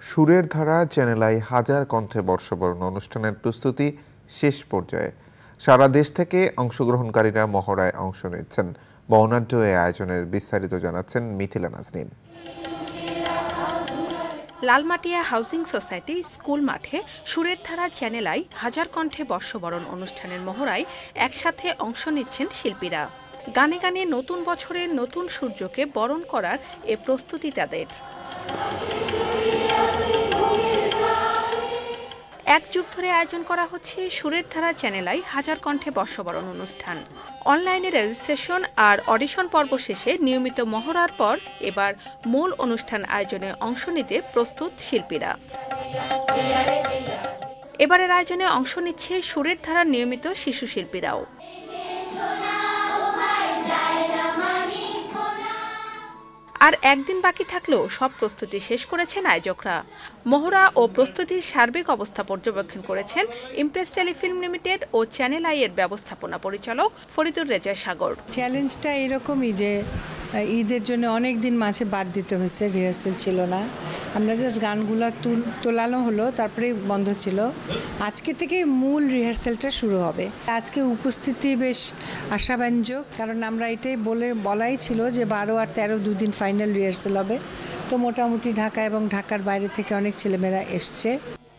সুরের ধারা channel I হাজার কণ্ঠে বর্ষবরণ অনুষ্ঠানের প্রস্তুতি শেষ পর্যায়ে। সারা দেশ থেকে অংশগ্রহণকারীরা মহড়ায় অংশ নিচ্ছেন। বর্ণাঢ্য এই আয়োজনের বিস্তারিত জানাচ্ছেন Mithila Naznin. Lalmatia housing society school মাঠে সুরের ধারা চ্যানেল আই হাজার কণ্ঠে বর্ষবরণ অনুষ্ঠানের মহড়ায় একসাথে অংশ নিচ্ছেন শিল্পীরা। গানে গানে নতুন বছরের নতুন সূর্যকে বরণ করার এ প্রস্তুতি তাদের। এক যুগ ধরে আয়োজন করা হচ্ছে সুরের ধারা চ্যানেল আই হাজার কণ্ঠে বর্ষবরণ অনুষ্ঠান। অনলাইনে রেজিস্ট্রেশন আর অডিশন পর্ব শেষে নিয়মিত মহড়ার পর এবার মূল অনুষ্ঠান আয়োজনে অংশ নিতে প্রস্তুত শিল্পীরা। এবারের আয়োজনে অংশ নিচ্ছে সুরের ধারার নিয়মিত শিশু শিল্পীরাও। আর একদিন বাকি থাকলেও সব প্রস্তুতি শেষ করেছেন আয়োজকরা। মহড়া ও প্রস্তুতির সার্বিক অবস্থা পর্যবেক্ষণ করেছেন ইমপ্রেস টেলিফিল্ম লিমিটেড ও চ্যানেল আই এর ব্যবস্থাপনা পরিচালক ফরিদুর রেজা সাগর। চ্যালেঞ্জটা এরকমই যে ঈদের জন্য অনেক দিন মাঝে বাদ দিতে হয়েছে, রিহার্সেল ছিল না। আমরা জাস্ট গানগুলো তোলানো হলো, তারপরে বন্ধ ছিল। আজকে থেকে মূল রিহার্সেলটা শুরু হবে। আজকে উপস্থিতি বেশ আশাব্যঞ্জক, কারণ আমরা এটাই বলাই ছিল যে 12 আর 13 দুদিন ফাইনাল রিহার্সেল হবে। তো মোটামুটি ঢাকা এবং ঢাকার বাইরে থেকে অনেক ছেলেমেয়েরা এসছে।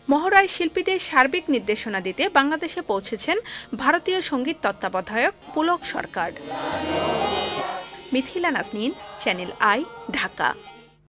মহড়ায় শিল্পীদের সার্বিক নির্দেশনা দিতে বাংলাদেশে পৌঁছেছেন ভারতীয় সঙ্গীত তত্ত্বাবধায়ক পুলক সরকার। Mithila Naznin, channel I, Dhaka.